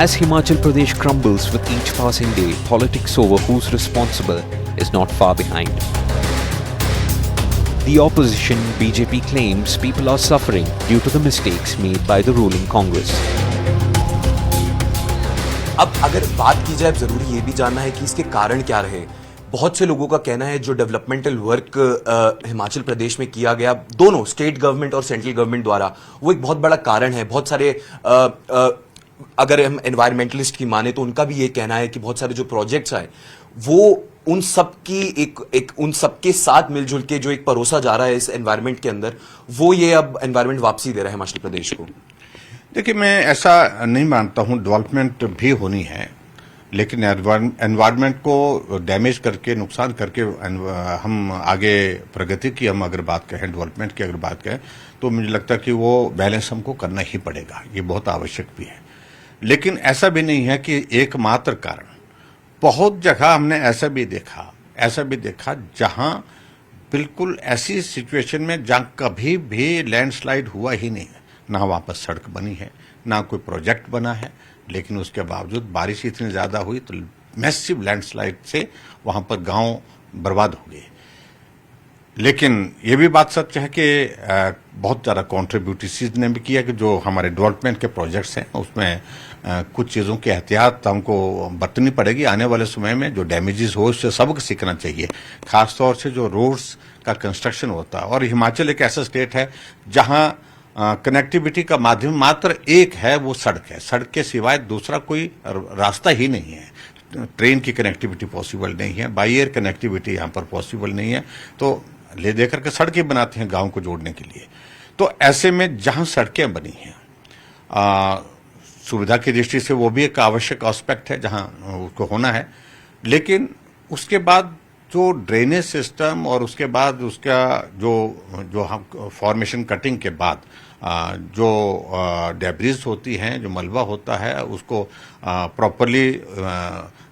As Himachal Pradesh crumbles with each passing day, politics over who's responsible is not far behind. The opposition BJP claims people are suffering due to the mistakes made by the ruling Congress. अब अगर बात की जाए, जरूरी ये भी जानना है कि इसके कारण क्या रहे। बहुत से लोगों का कहना है जो डेवलपमेंटल वर्क हिमाचल प्रदेश में किया गया, दोनों स्टेट गवर्नमेंट और सेंट्रल गवर्नमेंट द्वारा, वो एक बहुत बड़ा कारण है। बहुत सारे अगर हम एनवायरमेंटलिस्ट की माने तो उनका भी ये कहना है कि बहुत सारे जो प्रोजेक्ट्स आए वो उन सब की उन सबके साथ मिलजुल के जो एक परोसा जा रहा है इस एनवायरमेंट के अंदर, वो ये अब एनवायरमेंट वापसी दे रहा है हिमाचल प्रदेश को। देखिए, मैं ऐसा नहीं मानता हूं। डेवलपमेंट भी होनी है, लेकिन एनवायरमेंट को डैमेज करके, नुकसान करके हम आगे प्रगति की हम अगर बात करें, डेवलपमेंट की अगर बात करें, तो मुझे लगता है कि वो बैलेंस हमको करना ही पड़ेगा। ये बहुत आवश्यक भी है। लेकिन ऐसा भी नहीं है कि एकमात्र कारण। बहुत जगह हमने ऐसा भी देखा जहां बिल्कुल ऐसी सिचुएशन में जहां कभी भी लैंडस्लाइड हुआ ही नहीं है, ना वहां पर सड़क बनी है, ना कोई प्रोजेक्ट बना है, लेकिन उसके बावजूद बारिश इतनी ज्यादा हुई तो मैसिव लैंडस्लाइड से वहां पर गांव बर्बाद हो गए। लेकिन ये भी बात सच है कि बहुत ज्यादा कॉन्ट्रीब्यूट ने भी किया कि जो हमारे डेवलपमेंट के प्रोजेक्ट्स हैं उसमें कुछ चीजों की एहतियात हमको बरतनी पड़ेगी। आने वाले समय में जो डैमेजेस हो उससे सबक सीखना चाहिए, खासतौर से जो रोड्स का कंस्ट्रक्शन होता है। और हिमाचल एक ऐसा स्टेट है जहां कनेक्टिविटी का माध्यम मात्र एक है, वो सड़क है। सड़क के सिवाय दूसरा कोई रास्ता ही नहीं है। ट्रेन की कनेक्टिविटी पॉसिबल नहीं है, बाई एयर कनेक्टिविटी यहाँ पर पॉसिबल नहीं है, तो ले देकर के सड़कें बनाते हैं गांव को जोड़ने के लिए। तो ऐसे में जहां सड़कें बनी हैं, सुविधा की दृष्टि से वो भी एक आवश्यक एस्पेक्ट है जहां उसको होना है। लेकिन उसके बाद जो ड्रेनेज सिस्टम और उसके बाद उसका जो हम फॉर्मेशन कटिंग के बाद जो डेब्रिज होती हैं, जो मलबा होता है, उसको प्रॉपरली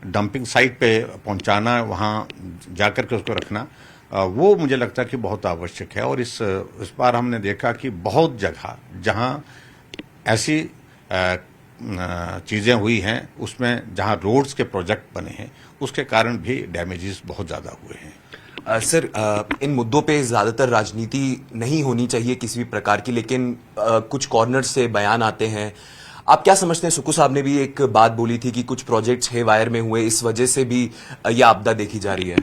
डंपिंग साइट पे पहुंचाना, वहां जाकर के उसको रखना, वो मुझे लगता है कि बहुत आवश्यक है। और इस बार हमने देखा कि बहुत जगह जहां ऐसी चीजें हुई हैं, उसमें जहां रोड्स के प्रोजेक्ट बने हैं, उसके कारण भी डैमेजेस बहुत ज्यादा हुए हैं। सर, इन मुद्दों पे ज्यादातर राजनीति नहीं होनी चाहिए किसी भी प्रकार की, लेकिन कुछ कॉर्नर से बयान आते हैं। आप क्या समझते हैं? सुक्खू साहब ने भी एक बात बोली थी कि कुछ प्रोजेक्ट्स हेवायर में हुए, इस वजह से भी यह आपदा देखी जा रही है।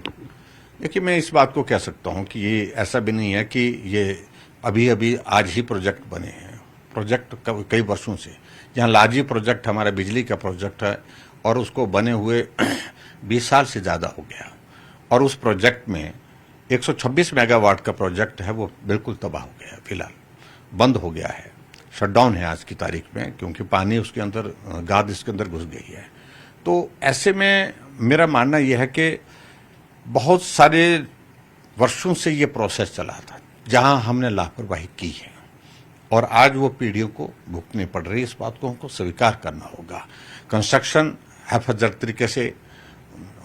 देखिए, मैं इस बात को कह सकता हूं कि ये ऐसा भी नहीं है कि ये अभी आज ही प्रोजेक्ट बने हैं। प्रोजेक्ट कई वर्षों से, जहां लाजी प्रोजेक्ट हमारा बिजली का प्रोजेक्ट है और उसको बने हुए 20 साल से ज्यादा हो गया, और उस प्रोजेक्ट में 126 मेगावाट का प्रोजेक्ट है, वो बिल्कुल तबाह हो गया, फिलहाल बंद हो गया है, शटडाउन है आज की तारीख में, क्योंकि पानी उसके अंदर, गाद इसके अंदर घुस गई है। तो ऐसे में मेरा मानना यह है कि बहुत सारे वर्षों से ये प्रोसेस चला था जहां हमने लापरवाही की है, और आज वो पीढ़ियों को भुगतनी पड़ रही है। इस बात को हमको स्वीकार करना होगा। कंस्ट्रक्शन हैफजर तरीके से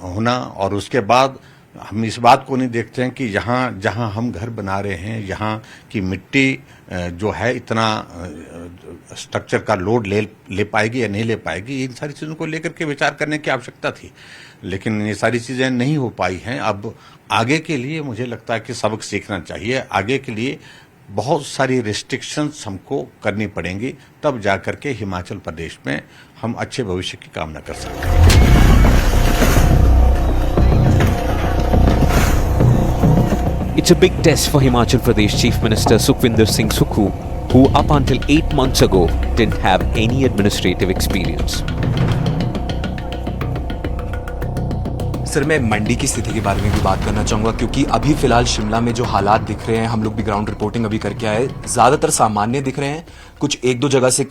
होना, और उसके बाद हम इस बात को नहीं देखते हैं कि जहां हम घर बना रहे हैं, यहाँ की मिट्टी जो है इतना स्ट्रक्चर का लोड ले पाएगी या नहीं ले पाएगी, इन सारी चीज़ों को लेकर के विचार करने की आवश्यकता थी। लेकिन ये सारी चीज़ें नहीं हो पाई हैं। अब आगे के लिए मुझे लगता है कि सबक सीखना चाहिए। आगे के लिए बहुत सारी रिस्ट्रिक्शंस हमको करनी पड़ेंगी, तब जाकर के हिमाचल प्रदेश में हम अच्छे भविष्य की कामना कर सकते हैं। It's a big test for Himachal Pradesh Chief Minister Sukhwinder Singh Sukkhu, who up until 8 months ago didn't have any administrative experience. Sir, मैं मंडी की स्थिति के बारे में भी बात करना चाहूंगा, क्योंकि अभी फिलहाल शिमला में जो हालात दिख रहे हैं, हम लोग भी ग्राउंड रिपोर्टिंग अभी करके आए, ज्यादातर सामान्य दिख रहे हैं। कुछ एक दो जगह से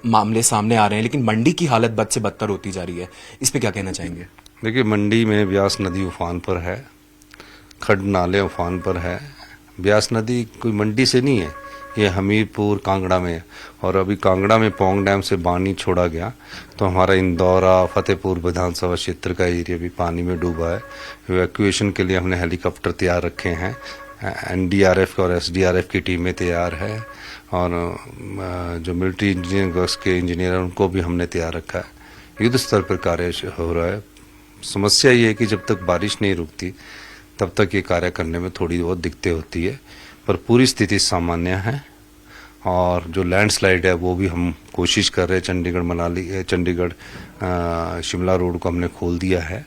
मामले सामने आ रहे हैं, लेकिन मंडी की हालत बद से बदतर होती जा रही है। इस पे क्या कहना चाहेंगे? देखिए, मंडी में ब्यास नदी उफान पर है, खड नाले उफान पर है। ब्यास नदी कोई मंडी से नहीं है, ये हमीरपुर कांगड़ा में है, और अभी कांगड़ा में पोंग डैम से पानी छोड़ा गया, तो हमारा इंदौरा फतेहपुर विधानसभा क्षेत्र का एरिया भी पानी में डूबा है। इवैक्यूएशन के लिए हमने हेलीकॉप्टर तैयार रखे हैं, एनडीआरएफ और एसडीआरएफ की टीमें तैयार है, और जो मिलिट्री इंजीनियरिंग वर्क्स के इंजीनियर हैं उनको भी हमने तैयार रखा है। युद्ध स्तर पर कार्य हो रहा है। समस्या ये है कि जब तक बारिश नहीं रुकती तब तक ये कार्य करने में थोड़ी बहुत दिक्कतें होती है, पर पूरी स्थिति सामान्य है। और जो लैंडस्लाइड है वो भी हम कोशिश कर रहे हैं। चंडीगढ़ शिमला रोड को हमने खोल दिया है,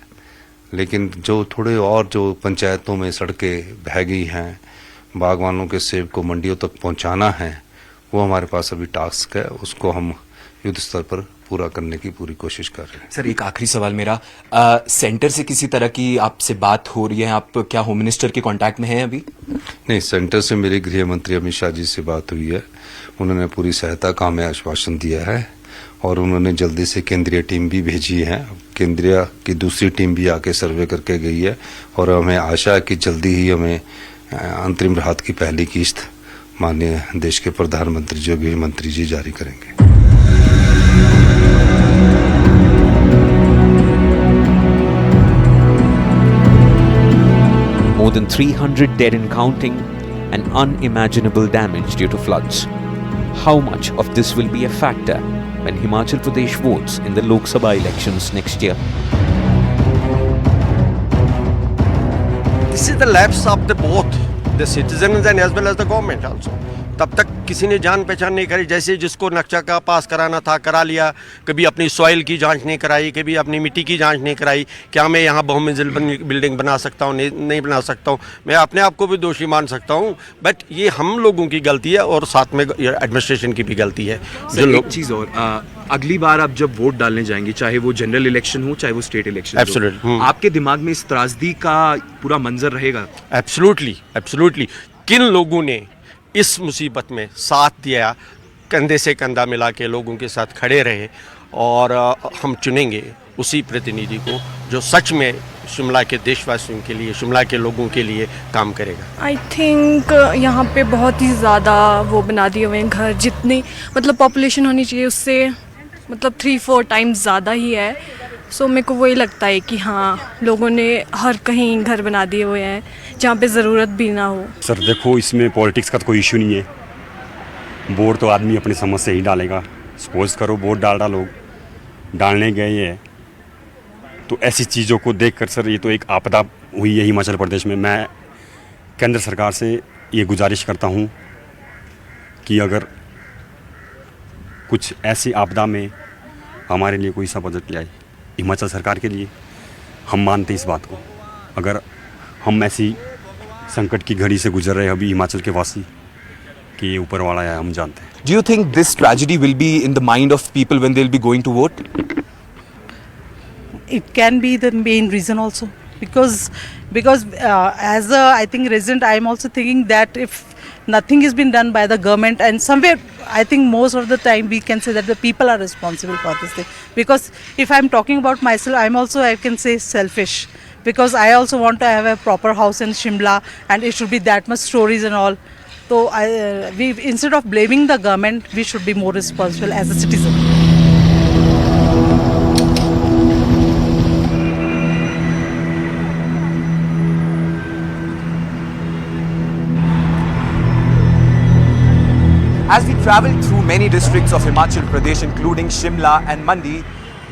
लेकिन जो थोड़े और जो पंचायतों में सड़कें बह गई हैं, बागवानों के सेब को मंडियों तक पहुंचाना है, वो हमारे पास अभी टास्क है। उसको हम युद्ध स्तर पर पूरा करने की पूरी कोशिश कर रहे हैं। सर एक आखिरी सवाल मेरा, सेंटर से किसी तरह की आपसे बात हो रही है? आप क्या होम मिनिस्टर के कांटेक्ट में हैं अभी? नहीं, सेंटर से मेरे गृह मंत्री अमित शाह जी से बात हुई है। उन्होंने पूरी सहायता का हमें आश्वासन दिया है और उन्होंने जल्दी से केंद्रीय टीम भी भेजी है। केंद्रीय की दूसरी टीम भी आके सर्वे करके गई है और हमें आशा है कि जल्दी ही हमें अंतरिम राहत की पहली किस्त माननीय देश के प्रधानमंत्री जी, गृह मंत्री जी जारी करेंगे। More than 300 dead and counting, and unimaginable damage due to floods. How much of this will be a factor when Himachal Pradesh votes in the Lok Sabha elections next year? This is the lapse of both the citizens and as well as the government also. तब तक किसी ने जान पहचान नहीं करी। जैसे जिसको नक्शा का पास कराना था करा लिया, कभी अपनी सॉइल की जांच नहीं कराई, कभी अपनी मिट्टी की जांच नहीं कराई। क्या मैं यहाँ बहुमंजिल बिल्डिंग बना सकता हूँ? नहीं बना सकता हूँ। मैं अपने आप को भी दोषी मान सकता हूँ, बट ये हम लोगों की गलती है और साथ में एडमिनिस्ट्रेशन की भी गलती है। जो लोग चीज़ और अगली बार आप जब वोट डालने जाएंगे, चाहे वो जनरल इलेक्शन हो चाहे वो स्टेट इलेक्शन हो, आपके दिमाग में इस त्रासदी का पूरा मंजर रहेगा? एब्सोल्युटली। किन लोगों ने इस मुसीबत में साथ दिया, कंधे से कंधा मिला के लोगों के साथ खड़े रहे, और हम चुनेंगे उसी प्रतिनिधि को जो सच में शिमला के देशवासियों के लिए, शिमला के लोगों के लिए काम करेगा। आई थिंक यहाँ पे बहुत ही ज़्यादा वो बना दिए हुए हैं घर, जितनी मतलब पॉपुलेशन होनी चाहिए उससे मतलब 3-4 टाइम्स ज़्यादा ही है। सो मेरे को वही लगता है कि हाँ, लोगों ने हर कहीं घर बना दिए हुए हैं जहाँ पे ज़रूरत भी ना हो। सर देखो, इसमें पॉलिटिक्स का तो कोई इशू नहीं है। वोट तो आदमी अपनी समझ से ही डालेगा। सपोज करो वोट लोग डालने गए हैं, तो ऐसी चीज़ों को देखकर सर ये तो एक आपदा हुई है हिमाचल प्रदेश में। मैं केंद्र सरकार से ये गुजारिश करता हूँ कि अगर कुछ ऐसी आपदा में हमारे लिए कोई सा बजट ले आए हिमाचल सरकार के लिए, हम मानते इस बात को। अगर हम ऐसी संकट की घड़ी से गुजर रहे हैं अभी हिमाचल के वासी, कि ये ऊपर वाला है, हम जानते हैं। Do you think this tragedy will be in the mind of people when they'll be going to vote? It can be the main reason also, because as a I think resident, I am also thinking that if nothing has been done by the government, and somewhere I think most of the time we can say that the people are responsible for this thing. Because if I'm talking about myself, I'm also, I can say, selfish, because I also want to have a proper house in Shimla and it should be that much stories and all. So we, instead of blaming the government, we should be more responsible as a citizen. As we travel through many districts of Himachal Pradesh, including Shimla and Mandi,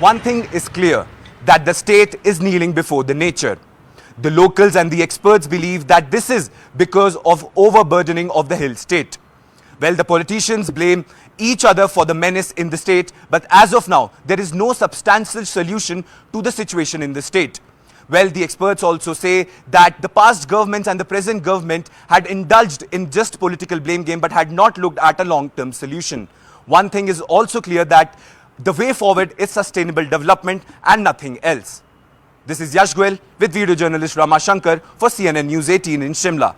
one thing is clear, that the state is kneeling before the nature. The locals and the experts believe that this is because of overburdening of the hill state. Well, the politicians blame each other for the menace in the state, but as of now, there is no substantial solution to the situation in the state. Well, the experts also say that the past governments and the present government had indulged in just political blame game but had not looked at a long-term solution. One thing is also clear, that the way forward is sustainable development and nothing else. This is Yash Goel with video journalist Rama Shankar for CNN News 18 in Shimla.